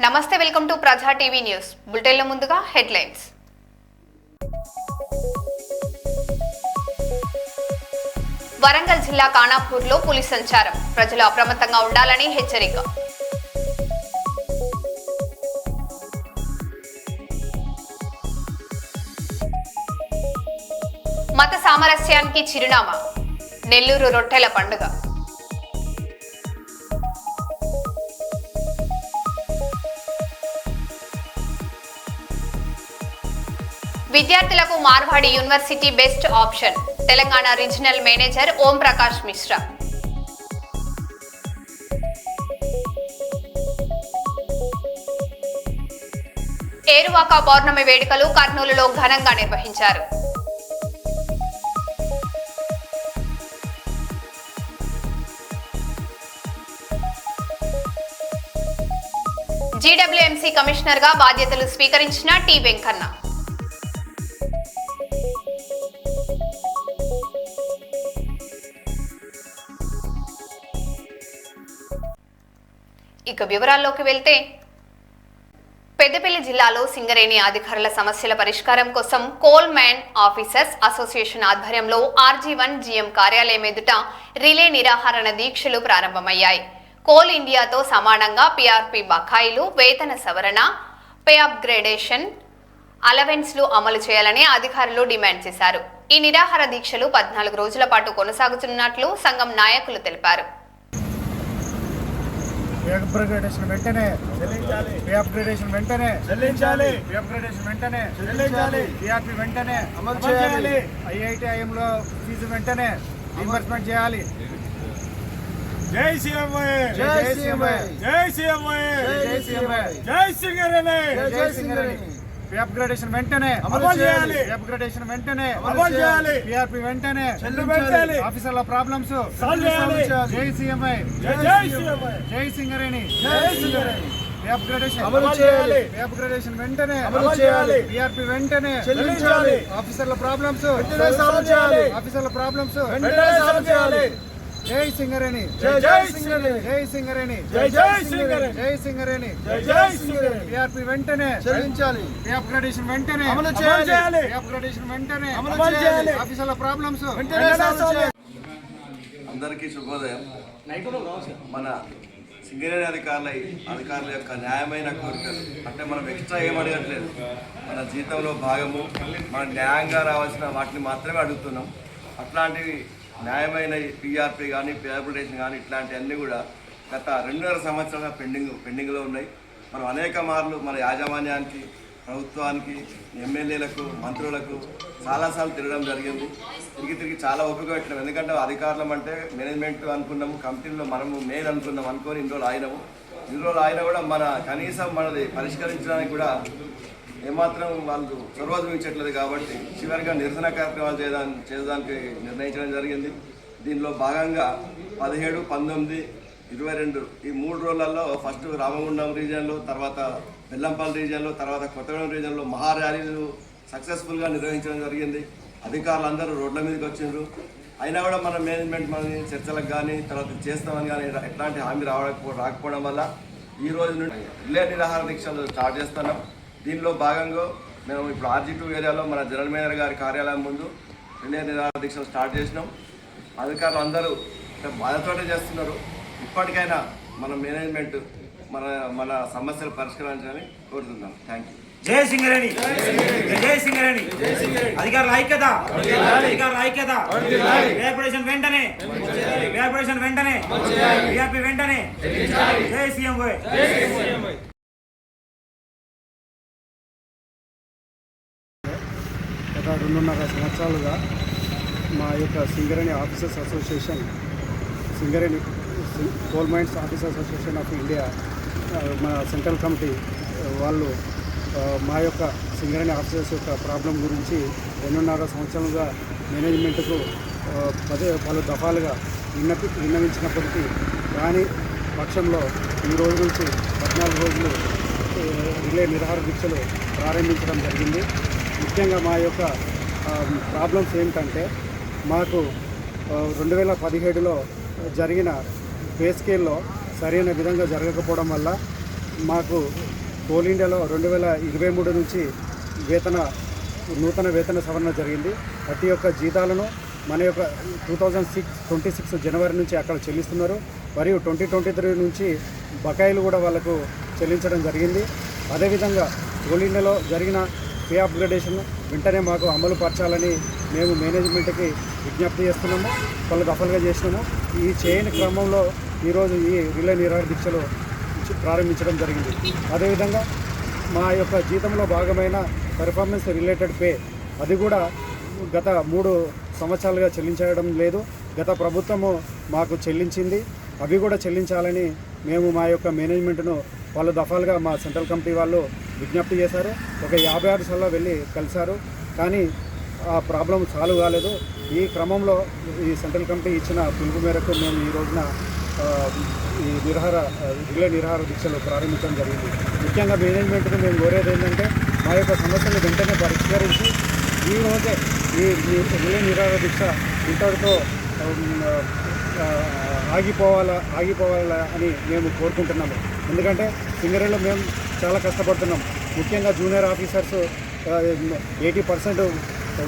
నమస్తే, welcome to ప్రజా TV news బులెటిన్ల ముందుగా హెడ్లైన్స్. వరంగల్ జిల్లా ఖానాపూర్లో పులి సంచారం, ప్రజలు అప్రమత్తంగా ఉండాలని హెచ్చరిక. మత సామరస్యానికి చిరునామా, నెల్లూరు రొట్టెల పండుగ. విద్యార్థులకు Marwadi university best option, Telangana regional manager Om Prakash Mishra. Eruvaka Pournami వేడుకలు కర్నూలులో ఘనంగా నిర్వహించారు. జీడబ్ల్యూఎంసీ కమిషనర్ గా బాధ్యతలు స్వీకరించిన టి వెంకన్న. ఇక వివరాల్లోకి వెళ్తే, పెద్దపల్లి జిల్లాలో సింగరేణి అధికారుల సమస్యల పరిష్కారం కోసం కోల్ మ్యాన్ ఆఫీసర్స్ అసోసియేషన్ ఆధ్వర్యంలో RG1 GM కార్యాలయం ఎదుట రిలే నిరాహార దీక్షలు ప్రారంభమయ్యాయి. కోల్ ఇండియాతో సమానంగా PRP బకాయిలు, వేతన సవరణ, పే అప్గ్రేడేషన్, అలవెన్స్లు అమలు చేయాలని అధికారులు డిమాండ్ చేశారు. ఈ నిరాహార దీక్షలు 14 రోజుల పాటు కొనసాగుతున్నట్లు సంఘం నాయకులు తెలిపారు. అప్గ్రేడేషన్ వెంటనే చెల్లించాలి, అప్గ్రేడేషన్ వెంటనే చెల్లించాలి, అప్గ్రేడేషన్ వెంటనే చెల్లించాలి, PRP వెంటనే అమలు చేయాలి, IITIM లో ఫీజు వెంటనే రీయింబర్స్మెంట్ చేయాలి. జై సీఎంఐ, జై సీఎంఐ, జై సీఎంఐ, జై సీఎంఐ, జై సింగరేణి, జై సింగరేణి. అప్గ్రేడేషన్ వెంటనే అమలు చేయాలి, అప్గ్రేడేషన్ వెంటనే అమలు చేయాలి, PRP వెంటనే చెల్లించాలి, ఆఫీసర్ల ప్రాబ్లమ్స్ సాల్వ్ చేయాలి. జై సీఎంఐ, జై సీఎంఐ, జై సింగరేణి, జై సింగరేణి. అప్గ్రేడేషన్ అమలు చేయాలి, అప్గ్రేడేషన్ వెంటనే అమలు చేయాలి, PRP వెంటనే చెల్లించాలి, ఆఫీసర్ల ప్రాబ్లమ్స్ వెంటనే సాల్వ్ చేయాలి, ఆఫీసర్ల ప్రాబ్లమ్స్ వెంటనే సాల్వ్ చేయాలి. జై సింగరేణి, జై సింగరేణి, జై సింగరేణి, జై సింగరేణి, జై సింగరేణి, జై సింగరేణి. PRP వెంటనే చెల్లించాలి, అప్గ్రేడేషన్ వెంటనే అమలు చేయాలి, అప్గ్రేడేషన్ వెంటనే అమలు చేయాలి, ఆఫీసర్ల ప్రాబ్లమ్స్ వెంటనే సాల్వ్ చేయాలి. అందరికీ శుభోదయం. మన సింగరేణి అధికారుల యొక్క న్యాయమైన కోరికలు అంటే మనం ఎక్స్ట్రా ఏం అడగట్లేదు. మన జీతంలో భాగము మనం న్యాయంగా రావాల్సిన వాటిని మాత్రమే అడుగుతున్నాం. అట్లాంటివి న్యాయమైన PRP కానీ, పే అప్గ్రేడేషన్ కానీ ఇట్లాంటివన్నీ కూడా గత 2.5 సంవత్సరాలుగా పెండింగ్లో ఉన్నాయి. మనం అనేక మార్లు మన యాజమాన్యానికి, ప్రభుత్వానికి, ఎమ్మెల్యేలకు, మంత్రులకు చాలాసార్లు తిరగడం జరిగింది. తిరిగి చాలా ఓపిక పెట్టినాం. ఎందుకంటే అధికారులం అంటే మేనేజ్మెంట్ అనుకున్నాము, కంపెనీలో మనము మెయిన్ అనుకున్నాం. అనుకొని ఇన్ని రోజులు అయినా కూడా మన కనీసం మనది పరిష్కరించడానికి కూడా ఏమాత్రం వాళ్ళు చొరవ చూపించట్లేదు. కాబట్టి చివరిగా నిరసన కార్యక్రమాలు చేయడానికి నిర్ణయించడం జరిగింది. దీనిలో భాగంగా 17, 19, 22 ఈ 3 రోజులలో ఫస్ట్ రామగుండం రీజియన్లో, తర్వాత బెల్లంపల్లి రీజియన్లో, తర్వాత కొత్తగూడెం రీజియన్లో మహా ర్యాలీలు సక్సెస్ఫుల్గా నిర్వహించడం జరిగింది. అధికారులు అందరూ రోడ్ల మీదకి వచ్చిండ్రు. అయినా కూడా మన మేనేజ్మెంట్ మన చర్చలకు కానీ, తర్వాత చేస్తామని కానీ ఎట్లాంటి హామీ రాకపోవడం వల్ల ఈ రోజు నుండి రిలే నిరాహార దీక్షలు స్టార్ట్ చేస్తున్నాం. దీనిలో భాగంగా మేము ఇప్పుడు RG2 ఏరియాలో మన జనరల్ మేనేజర్ గారి కార్యాలయం ముందు రిలే నిరాహార దీక్షలు స్టార్ట్ చేసినాం. అధికారులు అందరూ బాధతోటే చేస్తున్నారు. ఇప్పటికైనా మన మేనేజ్మెంట్ మన సమస్యలు పరిష్కరించాలని కోరుతున్నాం. Thank you. జై సింగరేణి, జై సింగరేణి, అధికారుల ఐక్యత, అధికారుల ఐక్యత. వ్యాపారేషన్ వెంటనే, వ్యాపారేషన్ వెంటనే, PRP వెంటనే. జై సీఎంఐ. గత 2.5 సంవత్సరాలుగా మా యొక్క Singareni officers association, Singareni coal mines officers association of India, మన సెంట్రల్ కమిటీ వాళ్ళు మా యొక్క సింగరేణి ఆఫీసర్స్ యొక్క ప్రాబ్లం గురించి 2.5 సంవత్సరాలుగా మేనేజ్మెంట్కు పలు దఫాలుగా విన్నవించినప్పటికీ కానీ పక్షంలో ఈ రోజు నుంచి 14 రోజులు రిలే నిరాహార దీక్షలు ప్రారంభించడం జరిగింది. ముఖ్యంగా మా యొక్క ప్రాబ్లమ్స్ ఏంటంటే, మాకు 2017లో జరిగిన పే స్కేల్లో సరైన విధంగా జరగకపోవడం వల్ల మాకు కోల్ ఇండియాలో 2023 నుంచి నూతన వేతన సవరణ జరిగింది. ప్రతి ఒక్క జీతాలను మన యొక్క 2026 జనవరి నుంచి అక్కడ చెల్లిస్తున్నారు. మరియు 2023 నుంచి బకాయిలు కూడా వాళ్ళకు చెల్లించడం జరిగింది. అదేవిధంగా కోల్ ఇండియాలో జరిగిన పే అప్గ్రేడేషన్ వెంటనే మాకు అమలు పరచాలని మేము మేనేజ్మెంట్కి విజ్ఞప్తి చేస్తున్నాము. పలు దఫలుగా చేసినాము. ఈ చేయని క్రమంలో ఈరోజు ఈ రిలే నిరాహార దీక్షలు ప్రారంభించడం జరిగింది. అదేవిధంగా మా యొక్క జీతంలో భాగమైన పెర్ఫార్మెన్స్ రిలేటెడ్ పే అది కూడా గత 3 సంవత్సరాలుగా చెల్లించడం లేదు. గత ప్రభుత్వము మాకు చెల్లించింది. అవి కూడా చెల్లించాలని మేము మా యొక్క మేనేజ్మెంట్ను పలు దఫాలుగా మా సెంట్రల్ కమిటీ వాళ్ళు విజ్ఞప్తి చేశారు. ఒక 56 సార్లు వెళ్ళి కలిశారు. కానీ ఆ ప్రాబ్లం సాల్వ్ కాలేదు. ఈ క్రమంలో ఈ సెంట్రల్ కమిటీ ఇచ్చిన పిలుపు మేరకు మేము ఈ రోజున ఈ రిలే నిరాహార దీక్షలు ప్రారంభించడం జరిగింది. ముఖ్యంగా మేనేజ్మెంట్ని మేము కోరేది ఏంటంటే మా యొక్క సమస్యలు వెంటనే పరిష్కరించి ఈ రోజే ఈ రిలే నిరాహార దీక్ష ఇంతటితో ఆగిపోవాలా అని మేము కోరుకుంటున్నాము. ఎందుకంటే సింగరేణిలో మేము చాలా కష్టపడుతున్నాం. ముఖ్యంగా జూనియర్ ఆఫీసర్స్ 80%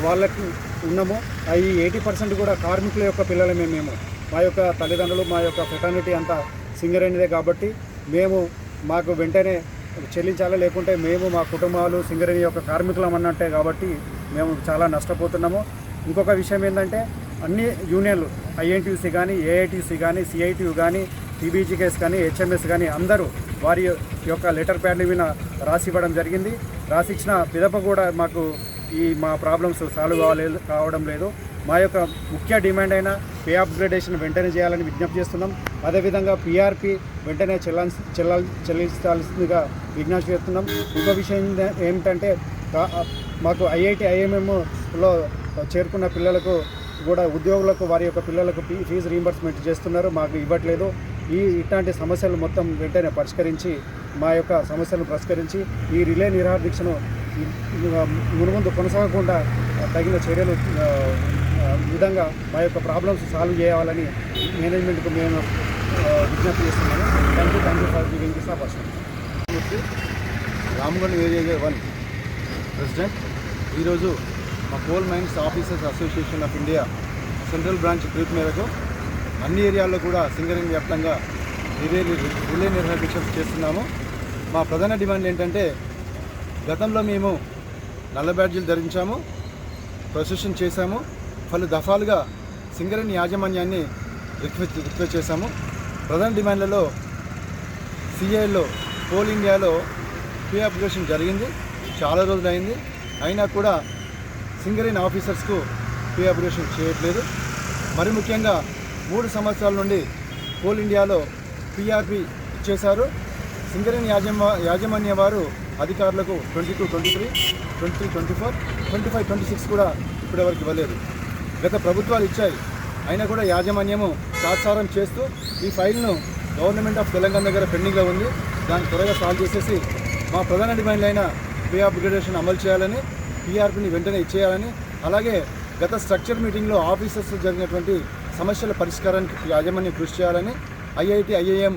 వాళ్ళకి ఉన్నాము. ఈ 80% కూడా కార్మికుల యొక్క పిల్లలమే మేము. మా యొక్క తల్లిదండ్రులు మా యొక్క ఫ్రెటర్నిటీ అంతా సింగరేణిదే కాబట్టి మాకు వెంటనే చెల్లించాలి. లేకుంటే మేము మా కుటుంబాలు సింగరేణి యొక్క కార్మికులం అన్నట్టే కాబట్టి మేము చాలా నష్టపోతున్నాము. ఇంకొక విషయం ఏంటంటే అన్ని యూనియన్లు ఐఎన్టీయూసీ కానీ ఏఐటీసీ కానీ సిఐటియు కానీ టీబీజీకేస్ కానీ హెచ్ఎంఎస్ కానీ అందరూ వారి యొక్క లెటర్ ప్యాడ్ల మీద రాసి ఇవ్వడం జరిగింది. రాసిచ్చిన పిదప కూడా మాకు మా ప్రాబ్లమ్స్ సాల్వ్ కావడం లేదు. మా యొక్క ముఖ్య డిమాండ్ అయిన పే అప్గ్రేడేషన్ వెంటనే చేయాలని విజ్ఞప్తి చేస్తున్నాం. అదేవిధంగా పిఆర్పి వెంటనే చెల్లించాల్సిందిగా విజ్ఞప్తి చేస్తున్నాం. ఇంకో విషయం ఏమిటంటే మాకు ఐఐటి ఐఎంఎంలో చేరుకున్న పిల్లలకు కూడా ఉద్యోగులకు వారి యొక్క పిల్లలకు ఫీజు రీయింబర్స్మెంట్ చేస్తున్నారు. మాకు ఇవ్వట్లేదు. ఇట్లాంటి సమస్యలు మొత్తం వెంటనే పరిష్కరించి మా యొక్క సమస్యలను పరిష్కరించి ఈ రిలే నిరాహార దీక్షను మునుముందు కొనసాగకుండా తగిన చర్యలు విధంగా మా యొక్క ప్రాబ్లమ్స్ సాల్వ్ చేయాలని మేనేజ్మెంట్కు మేము విజ్ఞప్తి చేస్తున్నాము. Thank you for giving this opportunity. Ramagunda area 1 president. ఈరోజు మా coal mines officers association of India central branch పిలుపు మేరకు అన్ని ఏరియాల్లో కూడా సింగరేణి వ్యాప్తంగా రిలే నిరాహార దీక్షలు చేస్తున్నాము. మా ప్రధాన డిమాండ్ ఏంటంటే గతంలో మేము నల్ల బ్యాడ్జీలు ధరించాము, ప్రొసెషన్ చేశాము. పలు దఫాలుగా సింగరేణి యాజమాన్యాన్ని రిక్వెస్ట్ చేశాము. ప్రధాన డిమాండ్లలో సిఐలో కోల్ ఇండియాలో పే అప్గ్రేడేషన్ జరిగింది, చాలా రోజులు అయింది. అయినా కూడా సింగరేణి ఆఫీసర్స్కు పే అప్గ్రేడేషన్ చేయట్లేదు. మరి ముఖ్యంగా 3 సంవత్సరాల నుండి కోల్ ఇండియాలో పిఆర్పి ఇచ్చేశారు. సింగరేణి యాజమాన్య వారు అధికారులకు 22, 23, 23, 24, 25, 26 కూడా ఇప్పటివరకు ఇవ్వలేదు. గత ప్రభుత్వాలు ఇచ్చాయి. అయినా కూడా యాజమాన్యము తాత్సారం చేస్తూ ఈ ఫైల్ను గవర్నమెంట్ ఆఫ్ తెలంగాణ దగ్గర పెండింగ్లో ఉంది. దాన్ని త్వరగా సాల్వ్ చేసేసి మా ప్రధాన డిమాండ్లు అయిన పే అప్గ్రేడేషన్ అమలు చేయాలని, పిఆర్పిని వెంటనే ఇచ్చేయాలని, అలాగే గత స్ట్రక్చర్ మీటింగ్లో ఆఫీసర్స్ జరిగినటువంటి సమస్యల పరిష్కారానికి యాజమాన్యం కృషి చేయాలని, ఐఐటి ఐఐఎం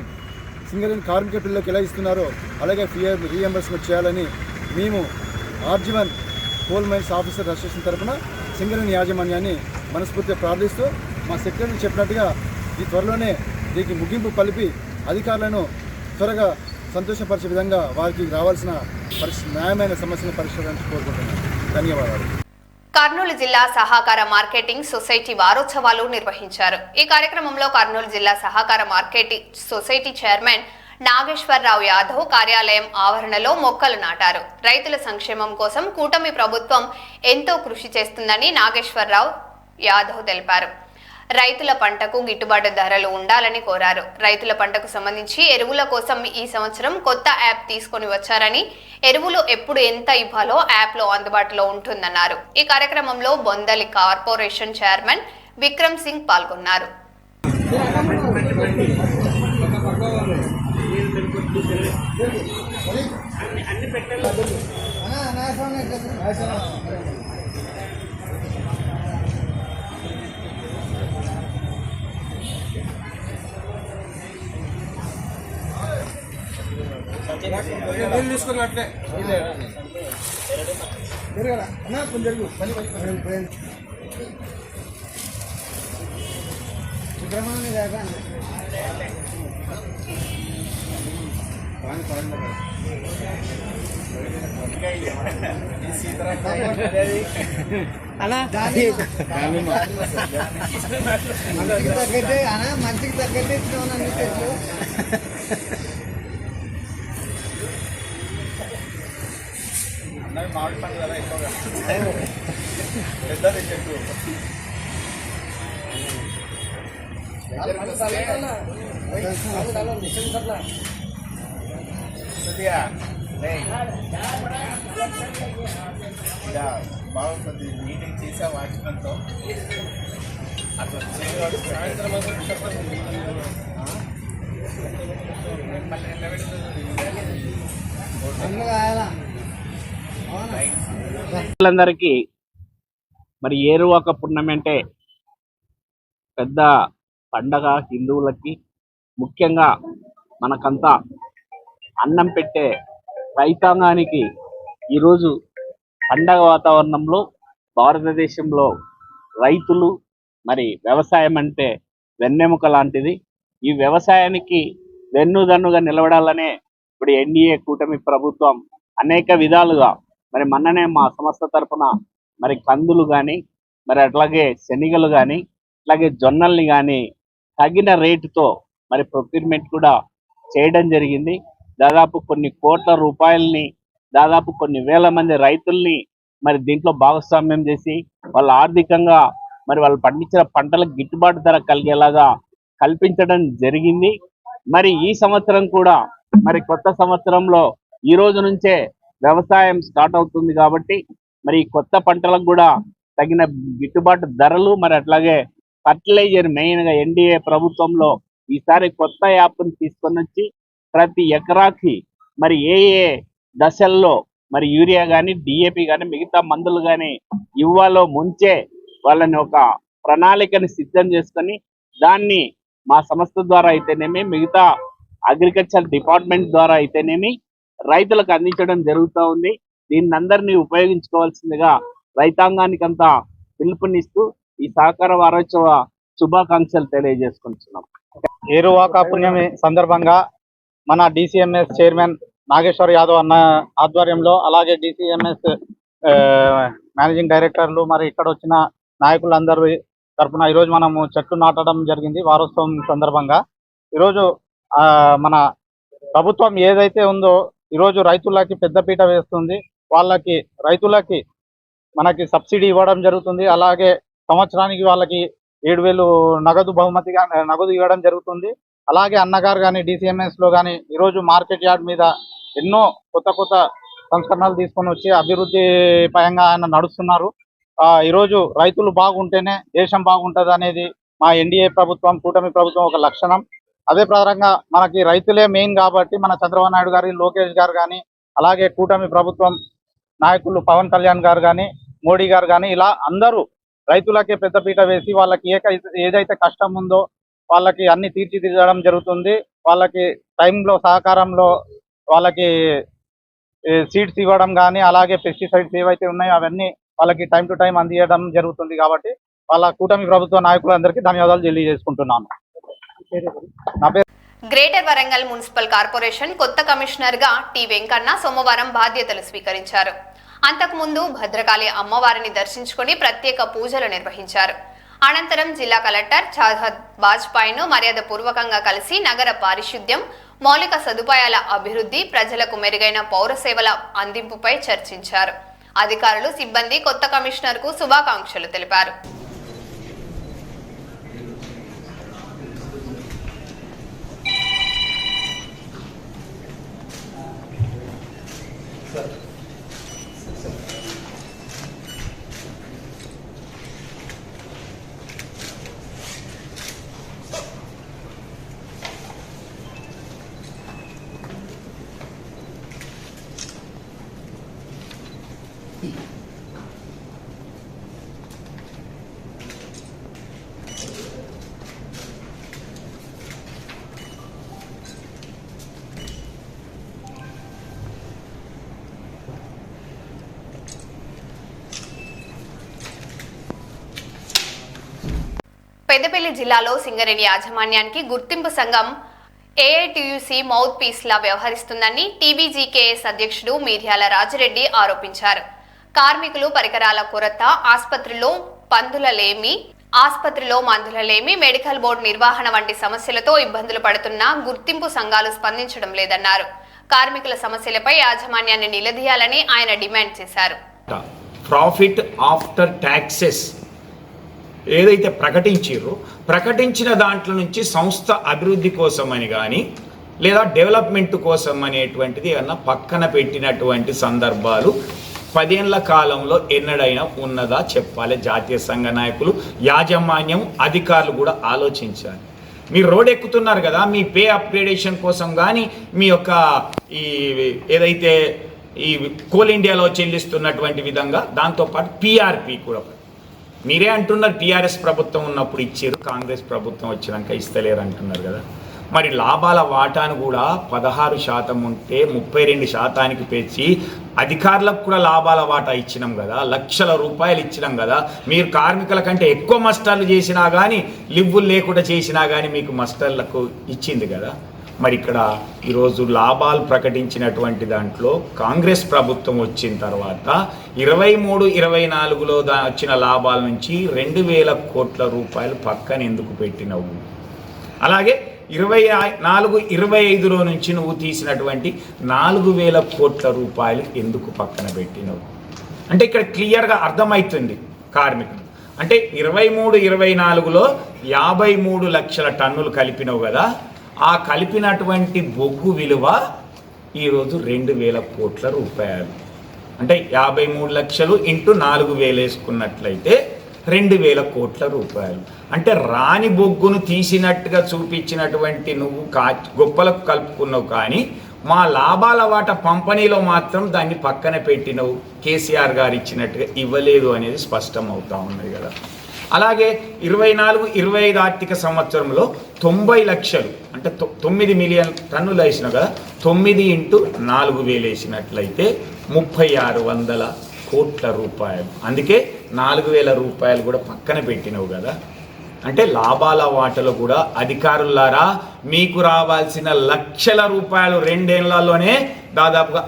సింగరేణి కార్మిక పిల్లలకు ఎలా ఇస్తున్నారో అలాగే పిఆర్ రీఎంబర్స్మెంట్ చేయాలని మేము RG1 coal mines officer association తరఫున సింగరేణి యాజమాన్యాన్ని మనస్ఫూర్తిగా ప్రార్థిస్తూ మా సెక్రటరీ చెప్పినట్టుగా ఈ త్వరలోనే దీనికి ముగింపు పలిపి అధికారులను త్వరగా సంతోషపరిచే విధంగా వారికి రావాల్సిన న్యాయమైన సమస్యలను పరిష్కరించాలని కోరుకుంటున్నాను. ధన్యవాదాలు. కర్నూలు జిల్లా సహకార మార్కెటింగ్ సొసైటీ వారోత్సవాలు నిర్వహించారు. ఈ కార్యక్రమంలో కర్నూలు జిల్లా సహకార marketing society chairman Nageswararao Yadav కార్యాలయం ఆవరణలో మొక్కలు నాటారు. రైతుల సంక్షేమం కోసం కూటమి ప్రభుత్వం ఎంతో కృషి చేస్తుందని నాగేశ్వరరావు యాదవ్ తెలిపారు. రైతుల పంటకు గిట్టుబాటు ధరలు ఉండాలని కోరారు. రైతుల పంటకు సంబంధించి ఎరువుల కోసం ఈ సంవత్సరం కొత్త యాప్ తీసుకొని వచ్చారని, ఎరువులు ఎప్పుడు ఎంత ఇవ్వాలో యాప్లో అందుబాటులో ఉంటుందన్నారు. ఈ కార్యక్రమంలో బొందలి కార్పొరేషన్ చైర్మన్ విక్రమ్ సింగ్ పాల్గొన్నారు. తీసుకున్నట్లే కొంచెం సుబ్రహ్మణ్య గారు మంచికి తగ్గట్టే ఇచ్చినామని మామిడి పండు కదా ఎక్కువగా పెద్దది చెట్టు బాగుంటుంది మీటింగ్ చేసా వాచ్మెన్తో అట్లా సాయంత్రం అందరికీ మరి ఏరువాక పున్నమి అంటే పెద్ద పండగ హిందువులకి, ముఖ్యంగా మనకంతా అన్నం పెట్టే రైతాంగానికి ఈరోజు పండగ వాతావరణంలో భారతదేశంలో రైతులు మరి వ్యవసాయం అంటే వెన్నెముక లాంటిది. ఈ వ్యవసాయానికి వెన్నుదన్నుగా నిలబడాలనే ఇప్పుడు ఎన్డీఏ కూటమి ప్రభుత్వం అనేక విధాలుగా మరి మొన్ననే మా సంస్థ తరఫున మరి కందులు కానీ, మరి అట్లాగే శనగలు కానీ, అట్లాగే జొన్నల్ని కానీ తగిన రేటుతో మరి ప్రొక్యూర్మెంట్ కూడా చేయడం జరిగింది. దాదాపు కొన్ని కోట్ల రూపాయలని, దాదాపు కొన్ని వేల మంది రైతుల్ని మరి దీంట్లో భాగస్వామ్యం చేసి వాళ్ళ ఆర్థికంగా మరి వాళ్ళు పండించిన పంటలకు గిట్టుబాటు ధర కలిగేలాగా కల్పించడం జరిగింది. మరి ఈ సంవత్సరం కూడా మరి కొత్త సంవత్సరంలో ఈ రోజు నుంచే వ్యవసాయం స్టార్ట్ అవుతుంది కాబట్టి మరి కొత్త పంటలకు కూడా తగిన గిట్టుబాటు ధరలు, మరి అట్లాగే ఫర్టిలైజర్ మెయిన్గా ఎన్డీఏ ప్రభుత్వంలో ఈసారి కొత్త యాప్ని తీసుకొని వచ్చి ప్రతి ఎకరాకి మరి ఏ ఏ దశల్లో మరి యూరియా కానీ, డిఏపి కానీ, మిగతా మందులు కానీ ఇవ్వాలో ముంచే వాళ్ళని ఒక ప్రణాళికని సిద్ధం చేసుకొని దాన్ని మా సంస్థ ద్వారా అయితేనేమి, మిగతా అగ్రికల్చర్ డిపార్ట్మెంట్ ద్వారా అయితేనేమి రైతులకు అందించడం జరుగుతూ ఉంది. దీన్ని అందరినీ ఉపయోగించుకోవాల్సిందిగా రైతాంగానికంతా పిలుపునిస్తూ ఈ సహకార వారోత్సవ శుభాకాంక్షలు తెలియజేసుకుంటున్నాం. ఏరువాక పుణ్యమి సందర్భంగా మన డిసిఎంఎస్ చైర్మన్ నాగేశ్వర్ యాదవ్ అన్న ఆధ్వర్యంలో, అలాగే డిసిఎంఎస్ మేనేజింగ్ డైరెక్టర్లు, మరి ఇక్కడ వచ్చిన నాయకులందరూ తరఫున ఈరోజు మనము చెట్లు నాటడం జరిగింది వారోత్సవం సందర్భంగా. ఈరోజు మన ప్రభుత్వం ఏదైతే ఉందో ఈరోజు రైతులకి పెద్దపీట వేస్తుంది. వాళ్ళకి రైతులకి మనకి సబ్సిడీ ఇవ్వడం జరుగుతుంది. అలాగే సంవత్సరానికి వాళ్ళకి 7,000 నగదు బహుమతిగా నగదు ఇవ్వడం జరుగుతుంది. అలాగే అన్నగారు కానీ డిసిఎంఎస్లో కానీ ఈరోజు మార్కెట్ యార్డ్ మీద ఎన్నో కొత్త కొత్త సంస్కరణలు తీసుకొని వచ్చి అభివృద్ధి పరంగా ఆయన నడుస్తున్నారు. ఈరోజు రైతులు బాగుంటేనే దేశం బాగుంటుంది అనేది మా ఎన్డీఏ ప్రభుత్వం, కూటమి ప్రభుత్వం ఒక లక్షణం. అదే ప్రకారంగా మనకి రైతులే మెయిన్ కాబట్టి మన చంద్రబాబు నాయుడు గారు, లోకేష్ గారు కానీ, అలాగే కూటమి ప్రభుత్వం నాయకులు పవన్ కళ్యాణ్ గారు కానీ, మోడీ గారు కానీ, ఇలా అందరూ రైతులకే పెద్దపీట వేసి వాళ్ళకి ఏదైతే కష్టం ఉందో వాళ్ళకి అన్ని తీర్చిదిద్దడం జరుగుతుంది. వాళ్ళకి టైంలో సహకారంలో వాళ్ళకి సీడ్స్ ఇవ్వడం కానీ, అలాగే పెస్టిసైడ్స్ ఏవైతే ఉన్నాయో అవన్నీ వాళ్ళకి టైం టు టైం అందించడం జరుగుతుంది. కాబట్టి వాళ్ళ కూటమి ప్రభుత్వ నాయకులందరికీ ధన్యవాదాలు తెలియజేసుకుంటున్నాను. నా పేరు గ్రేటర్ వరంగల్ మున్సిపల్ కార్పొరేషన్ కొత్త కమిషనర్ గా టి వెంకన్న సోమవారం బాధ్యతలు స్వీకరించారు. అంతకుముందు భద్రకాళి అమ్మవారిని దర్శించుకుని ప్రత్యేక పూజలు నిర్వహించారు. అనంతరం జిల్లా కలెక్టర్ చాహద్ వాజ్పాయ్ను మర్యాదపూర్వకంగా కలిసి నగర పారిశుద్ధ్యం, మౌలిక సదుపాయాల అభివృద్ధి, ప్రజలకు మెరుగైన పౌర సేవల అందింపుపై చర్చించారు. అధికారులు, సిబ్బంది కొత్త కమిషనర్ కు శుభాకాంక్షలు తెలిపారు. పెద్దపల్లి జిల్లాలో సింగరేణి యాజమాన్యానికి గుర్తింపు సంఘం ఏఐటియుసి మౌత్ పీస్ లా వ్యవహరిస్తుందని టీబీజీకేఎస్ అధ్యక్షుడు మీర్యాల రాజిరెడ్డి ఆరోపించారు. కార్మికులు పరికరాల కొరత, ఆసుపత్రిలో మందులలేమి, మెడికల్ బోర్డు నిర్వహణ వంటి సమస్యలతో ఇబ్బందులు పడుతున్నా గుర్తింపు సంఘాలు స్పందించడం లేదన్నారు. కార్మికుల సమస్యలపై యాజమాన్యాన్ని నిలదీయాలని ఆయన డిమాండ్ చేశారు. ప్రాఫిట్ ఆఫ్టర్ ట్యాక్సెస్ ఏదైతే ప్రకటించిన దాంట్లో నుంచి సంస్థ అభివృద్ధి కోసమని కానీ లేదా డెవలప్మెంట్ కోసం అనేటువంటిది ఏమన్నా పక్కన పెట్టినటువంటి సందర్భాలు 10 ఏళ్ల కాలంలో ఎన్నడైనా ఉన్నదా చెప్పాలి. జాతీయ సంఘ నాయకులు, యాజమాన్యం, అధికారులు కూడా ఆలోచించాలి. మీరు రోడ్ ఎక్కుతున్నారు కదా, మీ పే అప్గ్రేడేషన్ కోసం కానీ మీ యొక్క ఈ ఏదైతే ఈ కోల్ ఇండియాలో చెల్లిస్తున్నటువంటి విధంగా దాంతోపాటు పిఆర్పి కూడా మీరే అంటున్నారు టీఆర్ఎస్ ప్రభుత్వం ఉన్నప్పుడు ఇచ్చారు, కాంగ్రెస్ ప్రభుత్వం వచ్చినాక ఇస్తలేరు అంటున్నారు కదా. మరి లాభాల వాటాను కూడా 16% ఉంటే 32% పెంచి అధికారులకు కూడా లాభాల వాటా ఇచ్చినాం కదా, లక్షల రూపాయలు ఇచ్చినాం కదా. మీరు కార్మికుల కంటే ఎక్కువ మస్టర్లు చేసినా కానీ, లివ్వులు లేకుండా చేసినా కానీ మీకు మస్టర్లకు ఇచ్చింది కదా. మరి ఇక్కడ ఈరోజు లాభాలు ప్రకటించినటువంటి దాంట్లో కాంగ్రెస్ ప్రభుత్వం వచ్చిన తర్వాత 23-24లో వచ్చిన లాభాల నుంచి 2,000 కోట్ల రూపాయలు పక్కన ఎందుకు పెట్టినవు? అలాగే 24-25లో నుంచి నువ్వు తీసినటువంటి 4,000 కోట్ల రూపాయలు ఎందుకు పక్కన పెట్టినవు? అంటే ఇక్కడ క్లియర్గా అర్థమవుతుంది కార్మికులు. అంటే 23-24లో 53 లక్షల టన్నులు కలిపినవు కదా, ఆ కలిపినటువంటి బొగ్గు విలువ ఈరోజు 2,000 కోట్ల రూపాయలు. అంటే 53 లక్షలు ఇంటూ 4,000 వేసుకున్నట్లయితే 2,000 కోట్ల రూపాయలు. అంటే రాని బొగ్గును తీసినట్టుగా చూపించినటువంటి నువ్వు గొప్పలకు కలుపుకున్నావు, కానీ మా లాభాల వాటా పంపిణీలో మాత్రం దాన్ని పక్కన పెట్టినవు. కేసీఆర్ గారు ఇచ్చినట్టుగా ఇవ్వలేదు అనేది స్పష్టం అవుతా ఉన్నది కదా. అలాగే 24-25 ఆర్థిక సంవత్సరంలో 90 లక్షలు అంటే 9 మిలియన్ టన్నులు వేసినావు కదా, 9 ఇంటూ 4,000 వేసినట్లయితే 3,600 కోట్ల రూపాయలు. అందుకే 4,000 రూపాయలు కూడా పక్కన పెట్టినవు కదా. అంటే లాభాల వాటలు కూడా అధికారులారా మీకు రావాల్సిన లక్షల రూపాయలు 2 ఏళ్లలోనే దాదాపుగా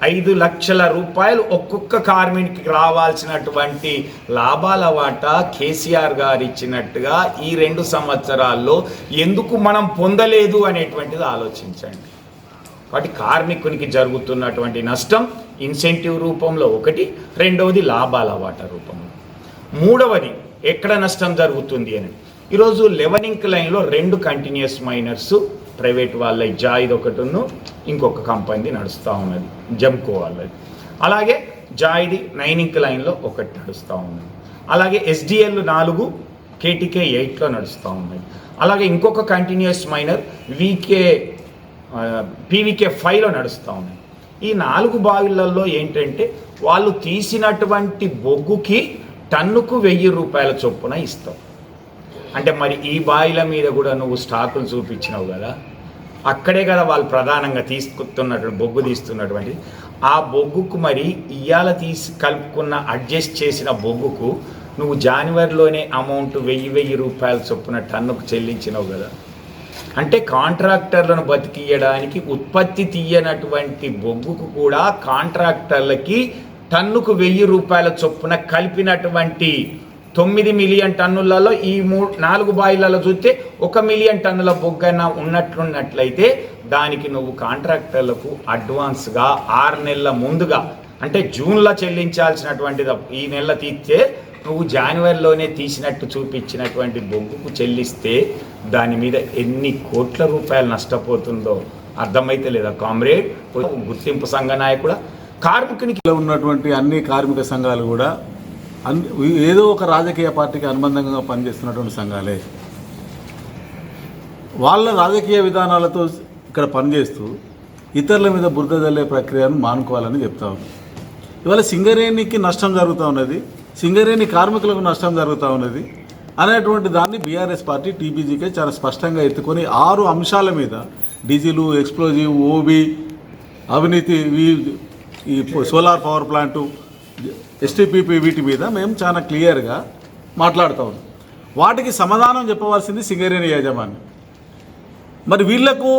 5 లక్షల రూపాయలు ఒక్కొక్క కార్మికుడికి రావాల్సినటువంటి లాభాల వాటా కేసీఆర్ గారు ఇచ్చినట్టుగా ఈ 2 సంవత్సరాల్లో ఎందుకు మనం పొందలేదు అనేటువంటిది ఆలోచించండి. కాబట్టి కార్మికునికి జరుగుతున్నటువంటి నష్టం ఇన్సెంటివ్ రూపంలో ఒకటి, రెండవది లాభాల వాటా రూపంలో, మూడవది ఎక్కడ నష్టం జరుగుతుంది అని. ఈరోజు లెవెనింగ్ లైన్లో 2 కంటిన్యూస్ మైనర్స్ ప్రైవేట్ వాళ్ళ జాయిద్ ఒకటిను ఇంకొక కంపెనీ నడుస్తూ ఉన్నది, జంకో వాళ్ళది. అలాగే జాయిది 9 లైన్లో ఒకటి నడుస్తూ ఉన్నది. అలాగే SDL 4 KTK 8లో నడుస్తూ ఉన్నది. అలాగే ఇంకొక కంటిన్యూస్ మైనర్ PVK 5లో నడుస్తూ ఉన్నది. ఈ 4 బావిలలో ఏంటంటే వాళ్ళు తీసినటువంటి బొగ్గుకి టన్నుకు 1,000 రూపాయల చొప్పున ఇస్తాం. అంటే మరి ఈ బాయిల మీద కూడా నువ్వు స్టాకులు చూపించినావు కదా, అక్కడే కదా వాళ్ళు ప్రధానంగా తీసుకున్నటువంటి బొగ్గు తీస్తున్నటువంటి ఆ బొగ్గుకు మరి ఇవాళ కలుపుకున్న అడ్జస్ట్ చేసిన బొగ్గుకు నువ్వు జనవరిలోనే అమౌంట్ 1,000 రూపాయల చొప్పున టన్నుకు చెల్లించినావు కదా. అంటే కాంట్రాక్టర్లను బతికియడానికి ఉత్పత్తి తీయనటువంటి బొగ్గుకు కూడా కాంట్రాక్టర్లకి టన్నుకు 1,000 రూపాయల చొప్పున కలిపినటువంటి 9 మిలియన్ టన్నులలో ఈ 4 బాయిలలో చూస్తే 1 మిలియన్ టన్నుల బొగ్గన ఉన్నట్లున్నట్లయితే దానికి నువ్వు కాంట్రాక్టర్లకు అడ్వాన్స్గా 6 నెలల ముందుగా అంటే జూన్లో చెల్లించాల్సినటువంటిది ఈ నెల తీస్తే నువ్వు జనవరిలోనే తీసినట్టు చూపించినటువంటి బొగ్గుకు చెల్లిస్తే దాని మీద ఎన్ని కోట్ల రూపాయలు నష్టపోతుందో అర్థమైతే లేదా కామ్రేడ్? గుర్తింపు సంఘ నాయకుడా, కార్మికునికి ఉన్నటువంటి అన్ని కార్మిక సంఘాలు కూడా ఏదో ఒక రాజకీయ పార్టీకి అనుబంధంగా పనిచేస్తున్నటువంటి సంఘాలే. వాళ్ళ రాజకీయ విధానాలతో ఇక్కడ పనిచేస్తూ ఇతరుల మీద బురద జల్లే ప్రక్రియను మానుకోవాలని చెప్తా ఉంది. ఇవాళ సింగరేణికి నష్టం జరుగుతూ ఉన్నది, సింగరేణి కార్మికులకు నష్టం జరుగుతూ ఉన్నది అనేటువంటి దాన్ని బీఆర్ఎస్ పార్టీ టీబీజీకే చాలా స్పష్టంగా ఎత్తుకొని 6 అంశాల మీద డీజిలు, ఎక్స్ప్లోజివ్, ఓబీ, అవినీతి, ఈ సోలార్ పవర్ ప్లాంటు, STPP వీటి మీద మేము చాలా క్లియర్గా మాట్లాడుతూ ఉన్నాం. వాటికి సమాధానం చెప్పవలసింది సింగరేణి యాజమాన్యం. మరి వీళ్లకు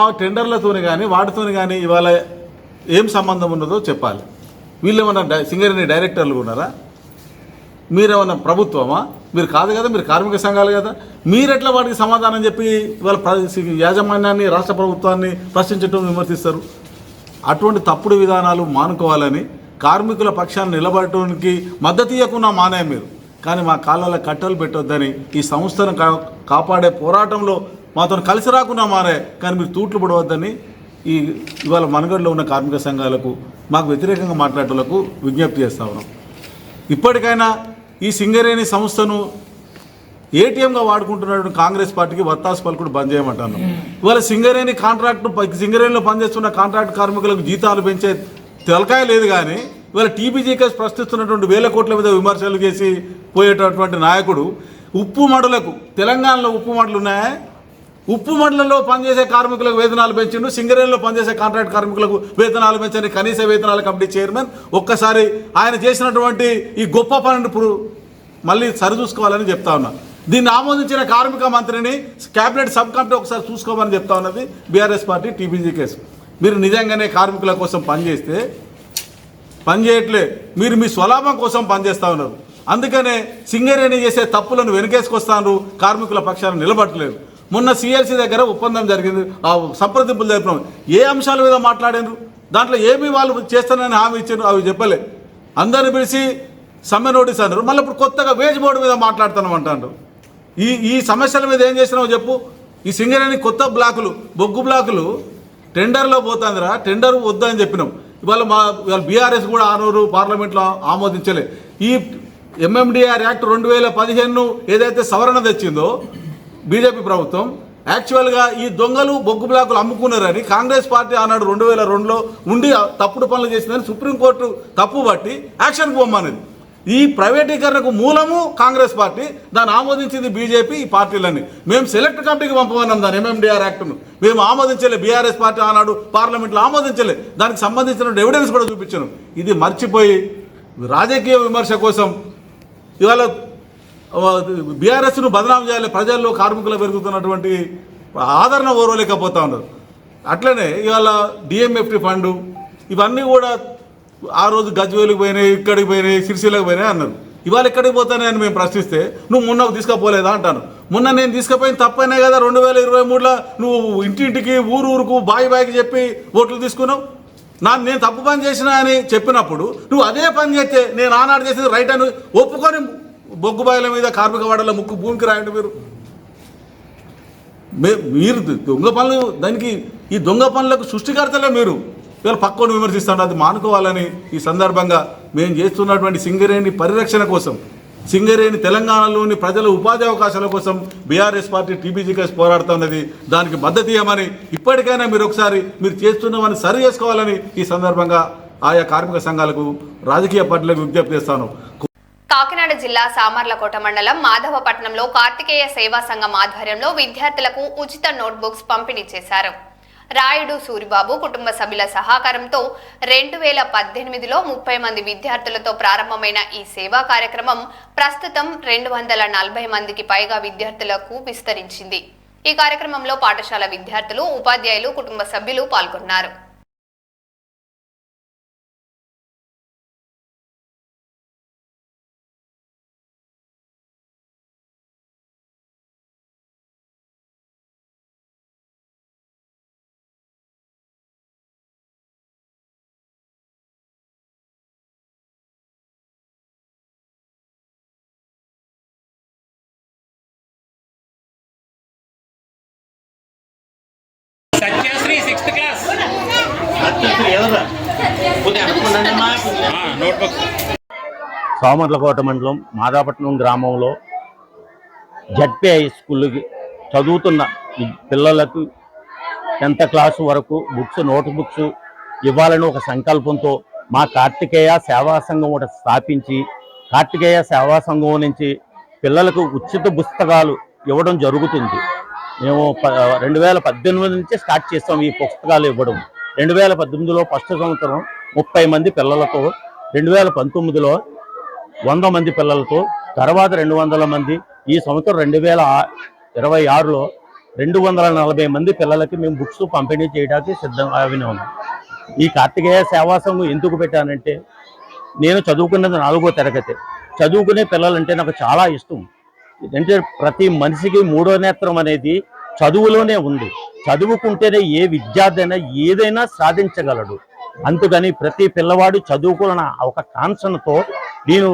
ఆ టెండర్లతోని కానీ వాటితోని కానీ ఇవాళ ఏం సంబంధం ఉన్నదో చెప్పాలి. వీళ్ళు ఏమన్నా సింగరేణి డైరెక్టర్లు ఉన్నారా? మీరేమన్నా ప్రభుత్వమా? మీరు కాదు కదా, మీరు కార్మిక సంఘాలు కదా. మీరెట్లా వాటికి సమాధానం చెప్పి ఇవాళ యాజమాన్యాన్ని, రాష్ట్ర ప్రభుత్వాన్ని ప్రశ్నించడం, విమర్శిస్తారు? అటువంటి తప్పుడు విధానాలు మానుకోవాలని, కార్మికుల పక్షాన్ని నిలబడటానికి మద్దతు ఇవ్వకుండా మానే మీరు, కానీ మా కాళ్ళలో కట్టలు పెట్టొద్దని, ఈ సంస్థను కాపాడే పోరాటంలో మాతో కలిసి రాకుండా మారే, కానీ మీరు తూట్లు పడవద్దని ఇవాళ మనగడలో ఉన్న కార్మిక సంఘాలకు, మాకు వ్యతిరేకంగా మాట్లాడేటోళ్లకు విజ్ఞప్తి చేస్తా ఉన్నాం. ఇప్పటికైనా ఈ సింగరేణి సంస్థను ఏటీఎంగా వాడుకుంటున్నటువంటి కాంగ్రెస్ పార్టీకి వత్తాసు పలుకుడు బంద్ చేయమంటున్నాం. ఇవాళ సింగరేణిలో పనిచేస్తున్న కాంట్రాక్ట్ కార్మికులకు జీతాలు పెంచే తెలకాయ లేదు, కానీ ఇవాళ టీబీజీకేస్ ప్రశ్నిస్తున్నటువంటి 1000 కోట్ల మీద విమర్శలు చేసి పోయేటటువంటి నాయకుడు ఉప్పు మడులకు, తెలంగాణలో ఉప్పు మడులు ఉన్నాయా? ఉప్పు మడులలో పనిచేసే కార్మికులకు వేతనాలు పెంచిండు, సింగరేణిలో పనిచేసే కాంట్రాక్ట్ కార్మికులకు వేతనాలు పెంచని కనీస వేతనాల కమిటీ చైర్మన్ ఒక్కసారి ఆయన చేసినటువంటి ఈ గొప్ప పనిని ఇప్పుడు మళ్ళీ సరిచూసుకోవాలని చెప్తా ఉన్నా. దీన్ని ఆమోదించిన కార్మిక మంత్రిని క్యాబినెట్ సబ్ కమిటీ ఒకసారి చూసుకోమని చెప్తా ఉన్నది బీఆర్ఎస్ పార్టీ, టీబీజీకేస్. మీరు నిజంగానే కార్మికుల కోసం పనిచేయట్లే, మీరు మీ స్వలాభం కోసం పనిచేస్తూ ఉన్నారు. అందుకనే సింగరేణి చేసే తప్పులను వెనకేసుకొస్తాను, కార్మికుల పక్షాన్ని నిలబట్టలేదు. మొన్న సిఎల్సి దగ్గర ఒప్పందం జరిగింది, ఆ సంప్రదింపులు జరిపినాం. ఏ అంశాల మీద మాట్లాడారు? దాంట్లో ఏమి వాళ్ళు చేస్తానని హామీ ఇచ్చారు, అవి చెప్పలే. అందరిని పిలిచి సమ్మె నోటీస్ అన్నారు. మళ్ళీ ఇప్పుడు కొత్తగా వేజ్ బోర్డు మీద మాట్లాడుతున్నాం అంటారు. ఈ సమస్యల మీద ఏం చేసినావు చెప్పు. ఈ సింగరేణి కొత్త బ్లాకులు, బొగ్గు బ్లాకులు టెండర్లో పోతుందిరా, టెండర్ వద్దని చెప్పినాం. ఇవాళ బీఆర్ఎస్ కూడా ఆనూరు పార్లమెంట్లో ఆమోదించలే. ఈ ఎంఎండిఆర్ యాక్ట్ 2015 ఏదైతే సవరణ తెచ్చిందో బీజేపీ ప్రభుత్వం, యాక్చువల్గా ఈ దొంగలు బొగ్గు బ్లాకులు అమ్ముకున్నారని కాంగ్రెస్ పార్టీ ఆనాడు 2002లో ఉండి తప్పుడు పనులు చేసిందని సుప్రీంకోర్టు తప్పు పట్టి యాక్షన్కి పోమనేది. ఈ ప్రైవేటీకరణకు మూలము కాంగ్రెస్ పార్టీ, దాన్ని ఆమోదించింది బీజేపీ. ఈ పార్టీలన్నీ మేము సెలెక్ట్ కమిటీకి పంపమన్నాం దాన్ని, ఎంఎండిఆర్ యాక్ట్ను మేము ఆమోదించలే. బీఆర్ఎస్ పార్టీ ఆనాడు పార్లమెంట్లో ఆమోదించలే. దానికి సంబంధించిన ఎవిడెన్స్ కూడా చూపించాను. ఇది మర్చిపోయి రాజకీయ విమర్శ కోసం ఇవాళ బీఆర్ఎస్ను బదనాం చేయాలి. ప్రజల్లో కార్మికులు పెరుగుతున్నటువంటి ఆదరణ ఓర్వలేకపోతా ఉన్నారు. అట్లనే ఇవాళ డిఎంఎఫ్టీ ఫండు ఇవన్నీ కూడా ఆ రోజు గజ్వేలుకి పోయినాయి, ఇక్కడికి పోయినాయి, సిరిసిల్లకు పోయినాయి అన్నారు. ఇవాళ ఎక్కడికి పోతానని మేము ప్రశ్నిస్తే నువ్వు మొన్న తీసుకుపోలేదా అంటాను. మొన్న నేను తీసుకుపోయిన తప్పైనా కదా 2023లో నువ్వు ఇంటింటికి ఊరుకు బాయికి చెప్పి ఓట్లు తీసుకున్నావు. నేను తప్పు పని చేసినా అని చెప్పినప్పుడు నువ్వు అదే పని చేస్తే నేను ఆనాడు చేసేది రైట్ అని ఒప్పుకొని బొగ్గుబాయిల మీద కార్మిక వాడల ముక్కు భూమికి రాయండి. మీరు దొంగ పనులు, దానికి ఈ దొంగ పనులకు సృష్టికర్తలే మీరు. ఇవాళ పక్కను విమర్శిస్తాను, అది మానుకోవాలని ఈ సందర్భంగా మేము చేస్తున్నటువంటి సింగరేణి పరిరక్షణ కోసం, సింగరేణి తెలంగాణలోని ప్రజల ఉపాధి అవకాశాల కోసం బీఆర్ఎస్ పార్టీ టీబీజీకేస్ పోరాడుతున్నది. దానికి మద్దతు ఇవ్వమని, ఇప్పటికైనా మీరు ఒకసారి మీరు చేస్తున్నామని సరి చేసుకోవాలని ఈ సందర్భంగా ఆయా కార్మిక సంఘాలకు, రాజకీయ పార్టీలకు విజ్ఞప్తి చేస్తాను. కాకినాడ జిల్లా సామర్లకోట మండలం మాధవపట్నంలో కార్తికేయ సేవా సంఘం ఆధ్వర్యంలో విద్యార్థులకు ఉచిత నోట్బుక్స్ పంపిణీ చేశారు. రాయుడు సూరిబాబు కుటుంబ సభ్యుల సహకారంతో 2018లో 30 మంది విద్యార్థులతో ప్రారంభమైన ఈ సేవా కార్యక్రమం ప్రస్తుతం 240 మందికి పైగా విద్యార్థులకు విస్తరించింది. ఈ కార్యక్రమంలో పాఠశాల విద్యార్థులు, ఉపాధ్యాయులు, కుటుంబ సభ్యులు పాల్గొన్నారు. సామర్లకోట మండలం మాదాపట్నం గ్రామంలో జడ్పీ హై స్కూల్కి చదువుతున్న పిల్లలకు 10th క్లాసు వరకు నోట్ బుక్స్ ఇవ్వాలని ఒక సంకల్పంతో మా కార్తికేయ సేవా సంఘం ఒకటి స్థాపించి, కార్తికేయ సేవా సంఘం నుంచి పిల్లలకు ఉచిత పుస్తకాలు ఇవ్వడం జరుగుతుంది. మేము 2018 నుంచి స్టార్ట్ చేస్తాం ఈ పుస్తకాలు ఇవ్వడం. 2018లో ఫస్ట్ సంవత్సరం 30 మంది పిల్లలతో, 2019లో 100 మంది పిల్లలతో, తర్వాత 200 మంది, ఈ సంవత్సరం 2026లో 240 మంది పిల్లలకి మేము బుక్స్ పంపిణీ చేయడానికి సిద్ధంగా ఉన్నాం. ఈ కార్తికేయ సేవా సంఘం ఎందుకు పెట్టానంటే, నేను చదువుకున్నది 4వ తరగతి. చదువుకునే పిల్లలంటే నాకు చాలా ఇష్టం. అంటే ప్రతి మనిషికి 3వ నేత్రం అనేది చదువులోనే ఉంది. చదువుకుంటేనే ఏ విద్యార్థి అయినా ఏదైనా సాధించగలడు. అందుకని ప్రతి పిల్లవాడు చదువుకున్న ఒక కాన్సన్తో నేను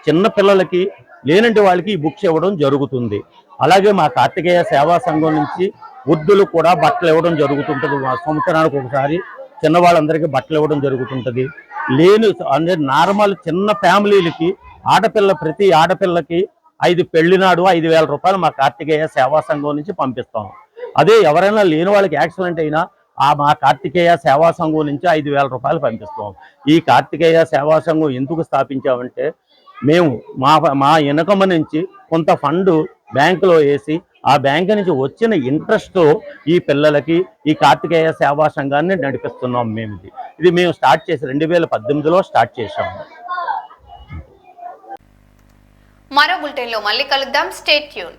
చిన్న పిల్లలకి లేనంటి వాళ్ళకి ఈ బుక్స్ ఇవ్వడం జరుగుతుంది. అలాగే మా కార్తికేయ సేవా సంఘం నుంచి వృద్ధులు కూడా బట్టలు ఇవ్వడం జరుగుతుంటుంది. సంవత్సరానికి ఒకసారి చిన్నవాళ్ళందరికీ బట్టలు ఇవ్వడం జరుగుతుంటుంది. లేని అంటే నార్మల్ చిన్న ఫ్యామిలీలకి ప్రతి ఆడపిల్లకి 5 పెళ్లినాడు 5,000 రూపాయలు మా కార్తికేయ సేవా సంఘం నుంచి పంపిస్తాం. అదే ఎవరైనా లేని వాళ్ళకి యాక్సిడెంట్ అయినా మా కార్తికేయ సేవా సంఘం నుంచి 5,000 రూపాయలు పంపిస్తాం. ఈ కార్తికేయ సేవా సంఘం ఎందుకు స్థాపించామంటే, మేము మా ఇన్కమ్ నుంచి కొంత ఫండ్ బ్యాంకులో వేసి ఆ బ్యాంకు నుంచి వచ్చిన ఇంట్రెస్ట్ ఈ పిల్లలకి ఈ కార్తికేయ సేవా సంఘాన్ని నడిపిస్తున్నాం. ఇది మేము స్టార్ట్ చేసి 2018లో స్టార్ట్ చేశాము. మరో బులెటిన్లో మళ్ళీ కలుద్దాం. Stay tune.